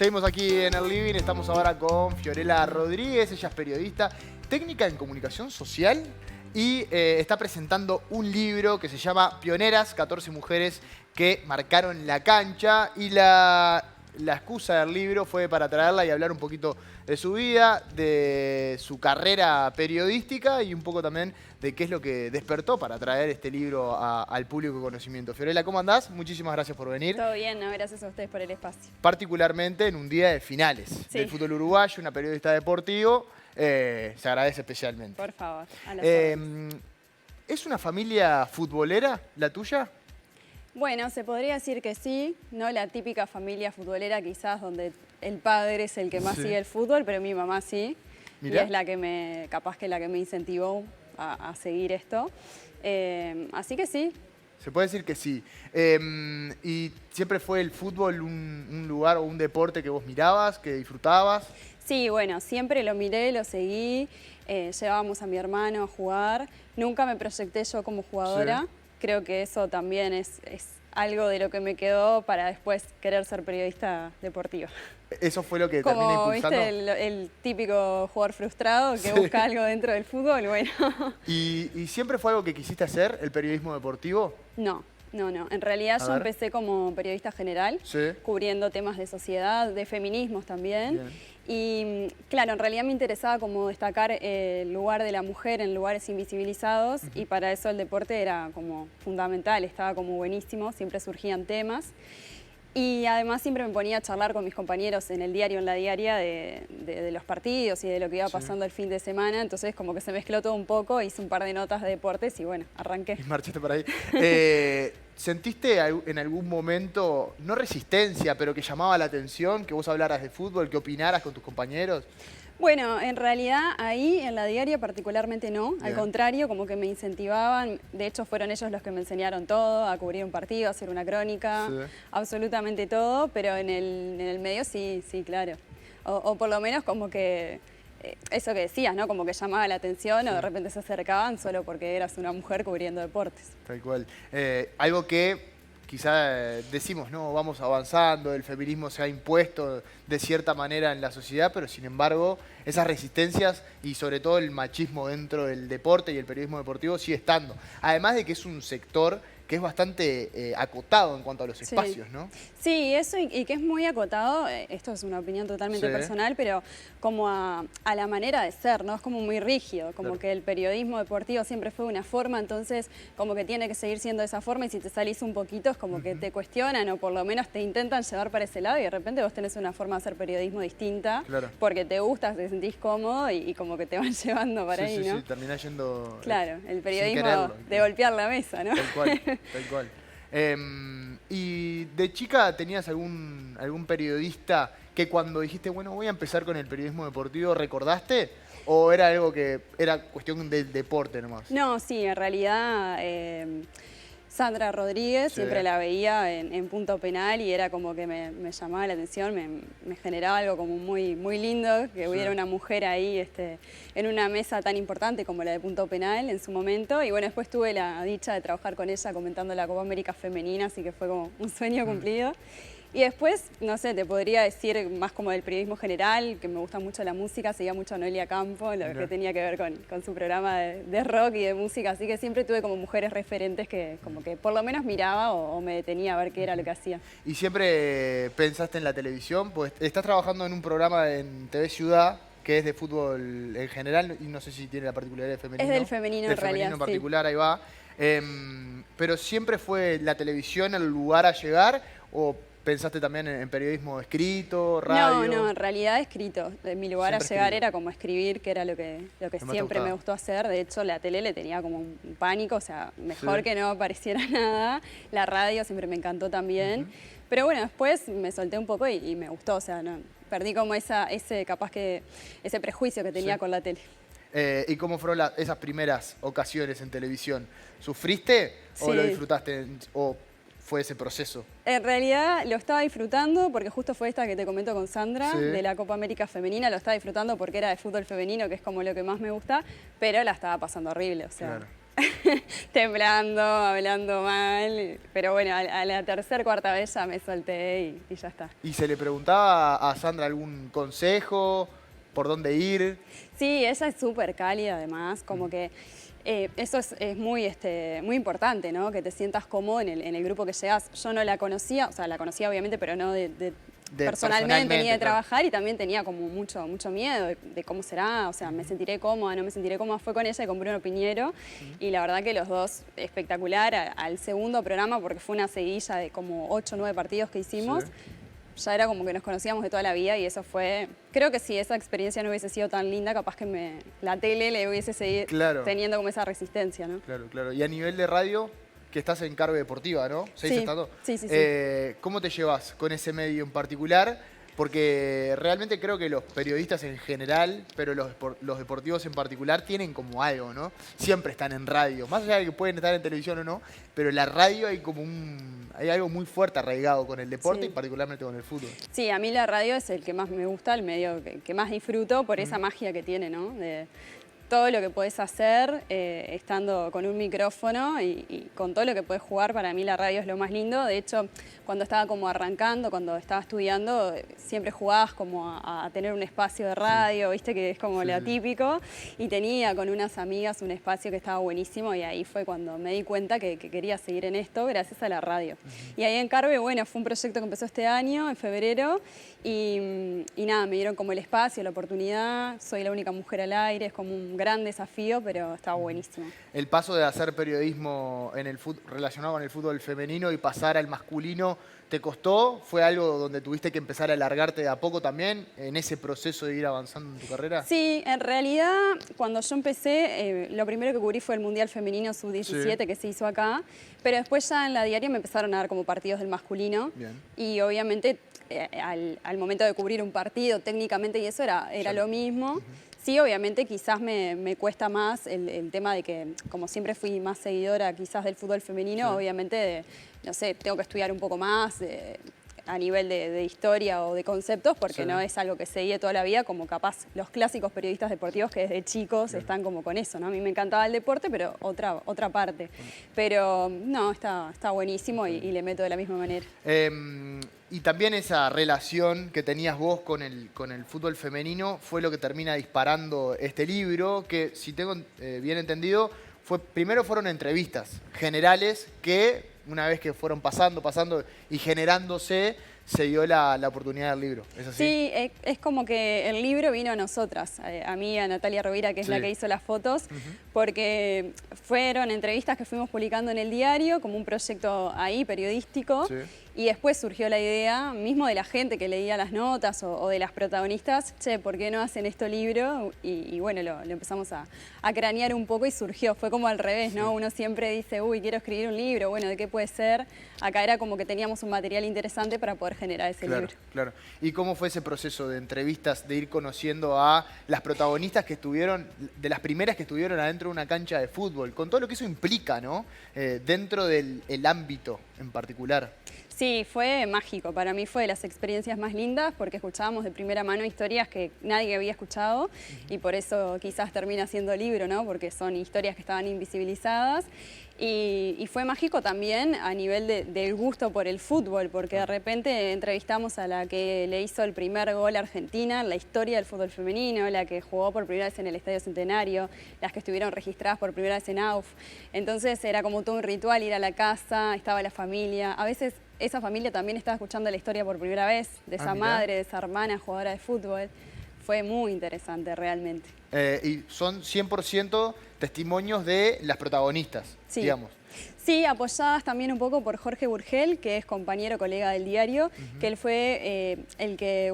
Seguimos aquí en el living, estamos ahora con Fiorella Rodríguez, ella es periodista, técnica en comunicación social y está presentando un libro que se llama Pioneras, 14 mujeres que marcaron la cancha, y la excusa del libro fue para traerla y hablar un poquito de su vida, de su carrera periodística y un poco también de qué es lo que despertó para traer este libro al público de conocimiento. Fiorella, ¿cómo andás? Muchísimas gracias por venir. Todo bien, no, gracias a ustedes por el espacio. Particularmente en un día de finales del fútbol uruguayo, una periodista deportivo, se agradece especialmente. Por favor, a las órdenes. ¿Es una familia futbolera la tuya? Bueno, se podría decir que sí, no la típica familia futbolera quizás donde el padre es el que más sigue el fútbol, pero mi mamá sí. Mirá. Y es la que capaz que la que me incentivó a seguir esto. Así que sí. Se puede decir que sí. ¿Y siempre fue el fútbol un lugar o un deporte que vos mirabas, que disfrutabas? Sí, bueno, siempre lo miré, lo seguí, llevábamos a mi hermano a jugar. Nunca me proyecté yo como jugadora. Sí. Creo que eso también es algo de lo que me quedó para después querer ser periodista deportiva. ¿Eso fue lo que termina Como, impulsando? viste, el típico jugador frustrado que busca algo dentro del fútbol, bueno. ¿Y siempre fue algo que quisiste hacer, el periodismo deportivo? No. En realidad yo empecé como periodista general, cubriendo temas de sociedad, de feminismos también. Bien. Y claro, en realidad me interesaba como destacar el lugar de la mujer en lugares invisibilizados y para eso el deporte era como fundamental, estaba como buenísimo, siempre surgían temas. Y además siempre me ponía a charlar con mis compañeros en el diario, en la diaria, de los partidos y de lo que iba pasando el fin de semana. Entonces como que se mezcló todo un poco, hice un par de notas de deportes y bueno, arranqué. Y marchaste por ahí. ¿Sentiste en algún momento, no resistencia, pero que llamaba la atención, que vos hablaras de fútbol, que opinaras con tus compañeros? Bueno, en realidad ahí en la diaria particularmente no, al contrario, como que me incentivaban, de hecho fueron ellos los que me enseñaron todo, a cubrir un partido, a hacer una crónica, absolutamente todo, pero en el medio sí, claro. O por lo menos como que, eso que decías, ¿no? Como que llamaba la atención o de repente se acercaban solo porque eras una mujer cubriendo deportes. Tal cual. Algo que quizá decimos, no, vamos avanzando, el feminismo se ha impuesto de cierta manera en la sociedad, pero sin embargo esas resistencias y sobre todo el machismo dentro del deporte y el periodismo deportivo sigue estando. Además de que es un sector que es bastante acotado en cuanto a los espacios, ¿no? Sí, eso y que es muy acotado, esto es una opinión totalmente personal, pero como a la manera de ser, ¿no? Es como muy rígido, como que el periodismo deportivo siempre fue una forma, entonces como que tiene que seguir siendo de esa forma y si te salís un poquito es como que te cuestionan o por lo menos te intentan llevar para ese lado y de repente vos tenés una forma de hacer periodismo distinta porque te gusta, te sentís cómodo y como que te van llevando para ahí, ¿no? Sí, terminás yendo... Claro, el periodismo de golpear la mesa, ¿no? Tal cual. Tal cual. ¿Y de chica tenías algún periodista que cuando dijiste, bueno, voy a empezar con el periodismo deportivo, recordaste? ¿O era algo que era cuestión del deporte nomás? No, sí, en realidad Sandra Rodríguez, siempre la veía en Punto Penal y era como que me llamaba la atención, me generaba algo como muy lindo, que hubiera una mujer ahí en una mesa tan importante como la de Punto Penal en su momento. Y bueno, después tuve la dicha de trabajar con ella comentando la Copa América Femenina, así que fue como un sueño cumplido. Y después, no sé, te podría decir más como del periodismo general, que me gusta mucho la música, seguía mucho a Noelia Campo, lo que tenía que ver con su programa de rock y de música, así que siempre tuve como mujeres referentes que como que por lo menos miraba o me detenía a ver qué era lo que hacía. ¿Y siempre pensaste en la televisión? Pues estás trabajando en un programa en TV Ciudad, que es de fútbol en general, y no sé si tiene la particularidad de femenino. Es del femenino en realidad, femenino en particular, ahí va. ¿Pero siempre fue la televisión el lugar a llegar o pensaste también en periodismo escrito, radio? No, en realidad escrito. Mi lugar Siempre a llegar escrito. era como escribir, que era lo que siempre me gustó hacer. De hecho, la tele le tenía como un pánico, o sea, mejor que no apareciera nada. La radio siempre me encantó también. Pero bueno, después me solté un poco y me gustó, o sea, no, perdí como ese prejuicio que tenía con la tele. ¿Y cómo fueron esas primeras ocasiones en televisión? ¿Sufriste o lo disfrutaste o fue ese proceso? En realidad lo estaba disfrutando porque justo fue esta que te comento con Sandra, de la Copa América Femenina, lo estaba disfrutando porque era de fútbol femenino, que es como lo que más me gusta, pero la estaba pasando horrible, o sea, temblando, hablando mal, pero bueno, a la tercera, cuarta vez ya me solté y ya está. ¿Y se le preguntaba a Sandra algún consejo? ¿Por dónde ir? Sí, ella es súper cálida además, como que eso es muy, muy importante, ¿no? Que te sientas cómodo en el grupo que llegas. Yo no la conocía, o sea, la conocía obviamente, pero no personalmente ni de trabajar, y también tenía como mucho miedo de cómo será, o sea, me sentiré cómoda, no me sentiré cómoda. Fue con ella y con Bruno Piñero, y la verdad que los dos espectacular. Al segundo programa, porque fue una seguidilla de como 8 o 9 partidos que hicimos, ya era como que nos conocíamos de toda la vida, y eso fue... Creo que si esa experiencia no hubiese sido tan linda, capaz que la tele le hubiese seguido teniendo como esa resistencia, ¿no? Claro, claro. Y a nivel de radio, que estás en Carve Deportiva, ¿no? Sí, sí. ¿Cómo te llevas con ese medio en particular? Porque realmente creo que los periodistas en general, pero los deportivos en particular, tienen como algo, ¿no? Siempre están en radio. Más allá de que pueden estar en televisión o no, pero en la radio hay como hay algo muy fuerte arraigado con el deporte y particularmente con el fútbol. Sí, a mí la radio es el que más me gusta, el medio que más disfruto por esa magia que tiene, ¿no? De todo lo que podés hacer estando con un micrófono y con todo lo que podés jugar. Para mí la radio es lo más lindo. De hecho, cuando estaba como arrancando, cuando estaba estudiando, siempre jugabas como a tener un espacio de radio, viste, que es como lo típico. Y tenía con unas amigas un espacio que estaba buenísimo, y ahí fue cuando me di cuenta que quería seguir en esto gracias a la radio. Y ahí en Carve, bueno, fue un proyecto que empezó este año, en febrero, y nada, me dieron como el espacio, la oportunidad. Soy la única mujer al aire, es como un gran desafío, pero estaba buenísimo. El paso de hacer periodismo en el relacionado con el fútbol femenino y pasar al masculino, ¿te costó? ¿Fue algo donde tuviste que empezar a alargarte de a poco también en ese proceso de ir avanzando en tu carrera? Sí, en realidad cuando yo empecé, lo primero que cubrí fue el Mundial Femenino Sub-17 que se hizo acá, pero después ya en la diaria me empezaron a dar como partidos del masculino. Bien. Y obviamente al momento de cubrir un partido técnicamente y eso era lo mismo. Sí, obviamente quizás me cuesta más el tema de que, como siempre fui más seguidora quizás del fútbol femenino, obviamente, no sé, tengo que estudiar un poco más a nivel de historia o de conceptos, porque no es algo que seguí toda la vida, como capaz los clásicos periodistas deportivos que desde chicos están como con eso, ¿no? A mí me encantaba el deporte, pero otra parte. Pero no, está buenísimo y le meto de la misma manera. Y también esa relación que tenías vos con el fútbol femenino fue lo que termina disparando este libro, que si tengo bien entendido, primero fueron entrevistas generales que una vez que fueron pasando y generándose, se dio la oportunidad del libro. ¿Es así? Sí, es como que el libro vino a nosotras, a mí, a Natalia Rovira, que es la que hizo las fotos, porque fueron entrevistas que fuimos publicando en el diario, como un proyecto ahí periodístico, y después surgió la idea, mismo de la gente que leía las notas o de las protagonistas, che, ¿por qué no hacen esto libro? Y bueno, lo empezamos a cranear un poco y surgió. Fue como al revés, ¿no? Uno siempre dice, uy, quiero escribir un libro, bueno, ¿de qué puede ser? Acá era como que teníamos un material interesante para poder generar ese libro. Claro. ¿Y cómo fue ese proceso de entrevistas, de ir conociendo a las protagonistas que estuvieron, de las primeras que estuvieron adentro de una cancha de fútbol, con todo lo que eso implica, ¿no? Dentro del ámbito en particular? Sí, fue mágico. Para mí fue de las experiencias más lindas porque escuchábamos de primera mano historias que nadie había escuchado y por eso quizás termina siendo libro, ¿no? Porque son historias que estaban invisibilizadas. Y fue mágico también a nivel del gusto por el fútbol, porque de repente entrevistamos a la que le hizo el primer gol a Argentina en la historia del fútbol femenino, la que jugó por primera vez en el Estadio Centenario, las que estuvieron registradas por primera vez en AUF. Entonces era como todo un ritual ir a la casa, estaba la familia. A veces esa familia también estaba escuchando la historia por primera vez de esa madre, de esa hermana jugadora de fútbol. Fue muy interesante realmente. Y son 100% testimonios de las protagonistas, digamos. Sí, apoyadas también un poco por Jorge Burgel, que es compañero, colega del diario, que él fue el que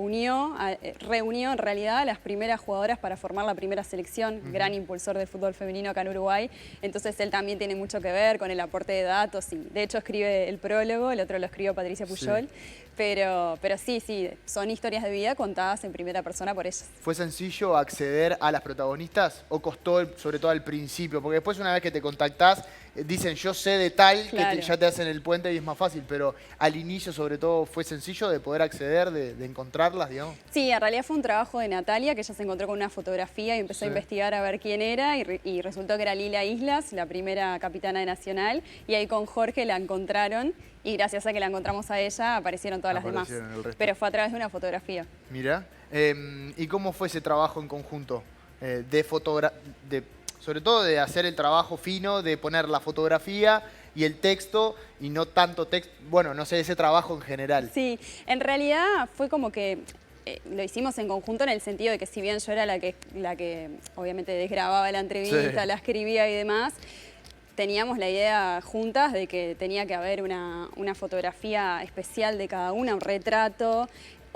reunió en realidad a las primeras jugadoras para formar la primera selección, gran impulsor del fútbol femenino acá en Uruguay. Entonces él también tiene mucho que ver con el aporte de datos y de hecho escribe el prólogo, el otro lo escribió Patricia Puyol. Pero sí, son historias de vida contadas en primera persona por ellas. ¿Fue sencillo acceder a las protagonistas o costó, sobre todo al principio? Porque después, una vez que te contactás dicen yo sé de tal, Claro. que ya te hacen el puente y es más fácil, pero al inicio sobre todo fue sencillo de poder acceder, de encontrarlas, digamos. Sí, en realidad fue un trabajo de Natalia, que ella se encontró con una fotografía y empezó a Sí. investigar a ver quién era y resultó que era Lila Islas, la primera capitana de Nacional, y ahí con Jorge la encontraron y gracias a que la encontramos a ella aparecieron todas las Aparecieron demás. el resto. Pero fue a través de una fotografía. Mira, ¿y cómo fue ese trabajo en conjunto? Sobre todo de hacer el trabajo fino, de poner la fotografía y el texto y no tanto texto, bueno, no sé, ese trabajo en general. Sí, en realidad fue como que lo hicimos en conjunto en el sentido de que si bien yo era la que obviamente desgrababa la entrevista, Sí. la escribía y demás, teníamos la idea juntas de que tenía que haber una fotografía especial de cada una, un retrato,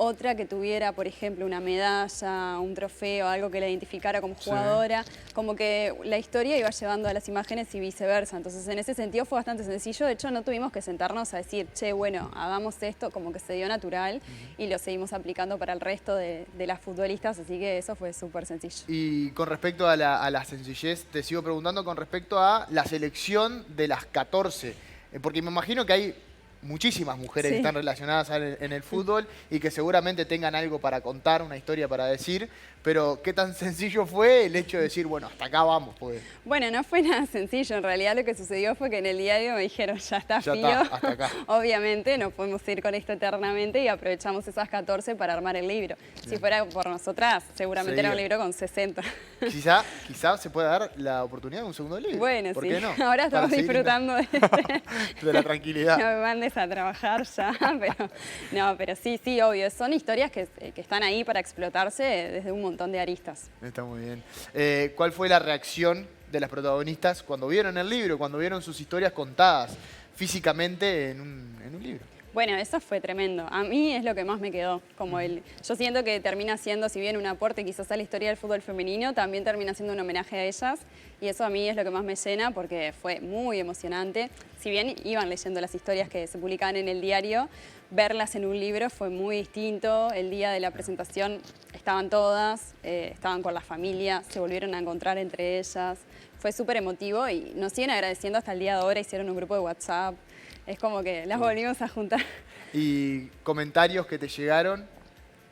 otra que tuviera, por ejemplo, una medalla, un trofeo, algo que la identificara como jugadora, como que la historia iba llevando a las imágenes y viceversa. Entonces, en ese sentido fue bastante sencillo. De hecho, no tuvimos que sentarnos a decir, che, bueno, hagamos esto, como que se dio natural y lo seguimos aplicando para el resto de las futbolistas, así que eso fue súper sencillo. Y con respecto a la sencillez, te sigo preguntando con respecto a la selección de las 14, porque me imagino que hay muchísimas mujeres Sí. que están relacionadas en el fútbol y que seguramente tengan algo para contar, una historia para decir, pero ¿qué tan sencillo fue el hecho de decir, bueno, hasta acá vamos? Pues, Bueno, no fue nada sencillo. En realidad lo que sucedió fue que en el diario me dijeron, ya está, ya Fío. está, hasta acá. Obviamente no podemos ir con esto eternamente y aprovechamos esas 14 para armar el libro. Si fuera por nosotras, seguramente era un Seguía. libro con 60. Quizá se pueda dar la oportunidad de un segundo libro. Bueno, ¿Por sí. qué no? Ahora estamos Para seguir disfrutando de la tranquilidad. No me mandes a trabajar ya, pero sí, obvio. Son historias que están ahí para explotarse desde un montón de aristas. Está muy bien. ¿Cuál fue la reacción de las protagonistas cuando vieron el libro, cuando vieron sus historias contadas físicamente en un libro? Bueno, eso fue tremendo. A mí es lo que más me quedó. Yo siento que termina siendo, si bien un aporte quizás a la historia del fútbol femenino, también termina siendo un homenaje a ellas. Y eso a mí es lo que más me llena porque fue muy emocionante. Si bien iban leyendo las historias que se publicaban en el diario, verlas en un libro fue muy distinto. El día de la presentación estaban todas, estaban con la familia, se volvieron a encontrar entre ellas. Fue súper emotivo y nos siguen agradeciendo hasta el día de ahora. Hicieron un grupo de WhatsApp. Es como que las volvimos a juntar. Y comentarios que te llegaron,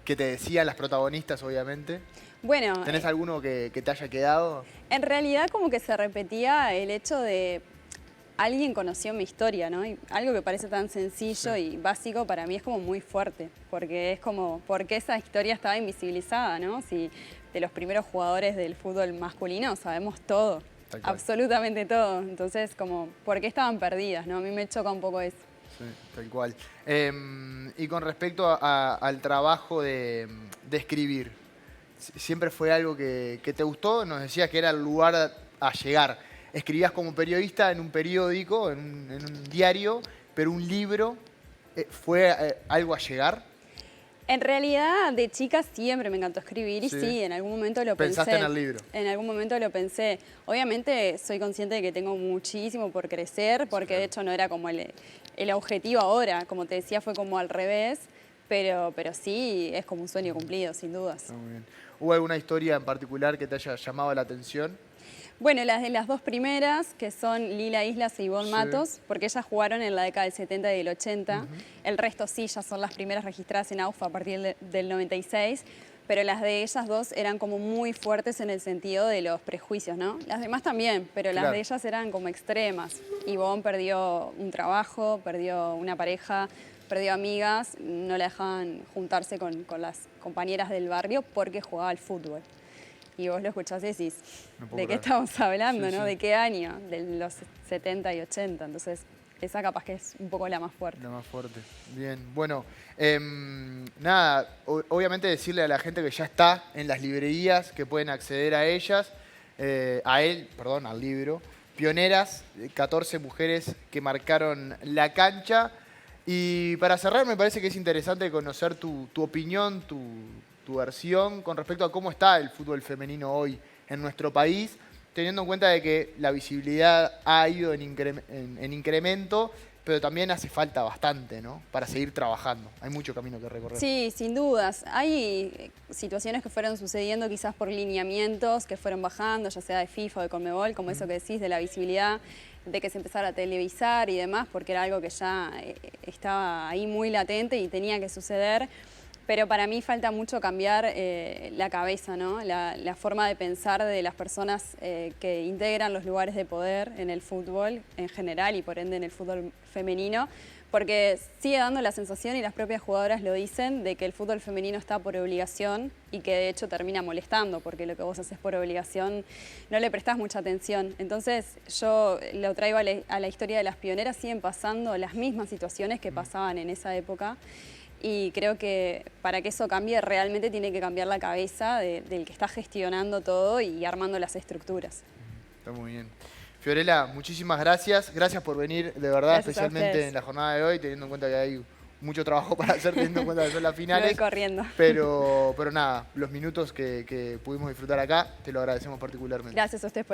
que te decían las protagonistas, obviamente. Bueno, ¿Tenés alguno que te haya quedado? en realidad como que se repetía el hecho de alguien conoció mi historia, ¿no? Y algo que parece tan sencillo y básico para mí es como muy fuerte, porque es como, ¿por qué esa historia estaba invisibilizada, no? Si de los primeros jugadores del fútbol masculino sabemos todo, Tal cual. absolutamente todo. Entonces, como, ¿por qué estaban perdidas, no? A mí me choca un poco eso. Sí, tal cual. Y con respecto al trabajo de escribir, ¿siempre fue algo que te gustó? Nos decías que era el lugar a llegar. Escribías como periodista en un periódico, en un diario, pero un libro, ¿fue algo a llegar? En realidad, de chica siempre me encantó escribir y Sí. sí, en algún momento lo pensé. ¿Pensaste en el libro? En algún momento lo pensé. Obviamente soy consciente de que tengo muchísimo por crecer, porque de hecho no era como el objetivo ahora, como te decía, fue como al revés, pero sí es como un sueño cumplido, sin dudas. Está muy bien. ¿Hubo alguna historia en particular que te haya llamado la atención? Bueno, las de las dos primeras, que son Lila Islas y Ivonne Sí. Matos, porque ellas jugaron en la década del 70 y del 80. El resto sí, ya son las primeras registradas en AUFA a partir del 96. Pero las de ellas dos eran como muy fuertes en el sentido de los prejuicios, ¿no? Las demás también, pero las Claro. de ellas eran como extremas. Ivonne perdió un trabajo, perdió una pareja, perdió amigas, no la dejaban juntarse con las compañeras del barrio porque jugaba al fútbol. Y vos lo escuchás y decís, No puedo ¿de qué creer. estamos hablando, Sí, no? sí. ¿De qué año? De los 70 y 80. Entonces, esa capaz que es un poco la más fuerte. La más fuerte. Bien, bueno, nada, obviamente decirle a la gente que ya está en las librerías, que pueden acceder a ellas, al libro. Pioneras, 14 mujeres que marcaron la cancha. Y para cerrar, me parece que es interesante conocer tu opinión, tu versión con respecto a cómo está el fútbol femenino hoy en nuestro país, teniendo en cuenta de que la visibilidad ha ido en incremento, pero también hace falta bastante, ¿no? Para seguir trabajando. Hay mucho camino que recorrer. Sí, sin dudas. Hay situaciones que fueron sucediendo quizás por lineamientos que fueron bajando, ya sea de FIFA o de Conmebol, como eso que decís de la visibilidad de que se empezara a televisar y demás, porque era algo que ya estaba ahí muy latente y tenía que suceder. Pero para mí falta mucho cambiar la cabeza, ¿no? La forma de pensar de las personas que integran los lugares de poder en el fútbol en general y por ende en el fútbol femenino, porque sigue dando la sensación, y las propias jugadoras lo dicen, de que el fútbol femenino está por obligación y que de hecho termina molestando, porque lo que vos haces por obligación no le prestás mucha atención. Entonces yo lo traigo a la historia de las pioneras, siguen pasando las mismas situaciones que pasaban en esa época. Y creo que para que eso cambie realmente tiene que cambiar la cabeza del que está gestionando todo y armando las estructuras. Está muy bien. Fiorella, muchísimas gracias. Gracias por venir, de verdad, Gracias especialmente en la jornada de hoy, teniendo en cuenta que hay mucho trabajo para hacer, teniendo en cuenta que son las finales. Me voy corriendo. Pero nada, los minutos que pudimos disfrutar acá, te lo agradecemos particularmente. Gracias a ustedes por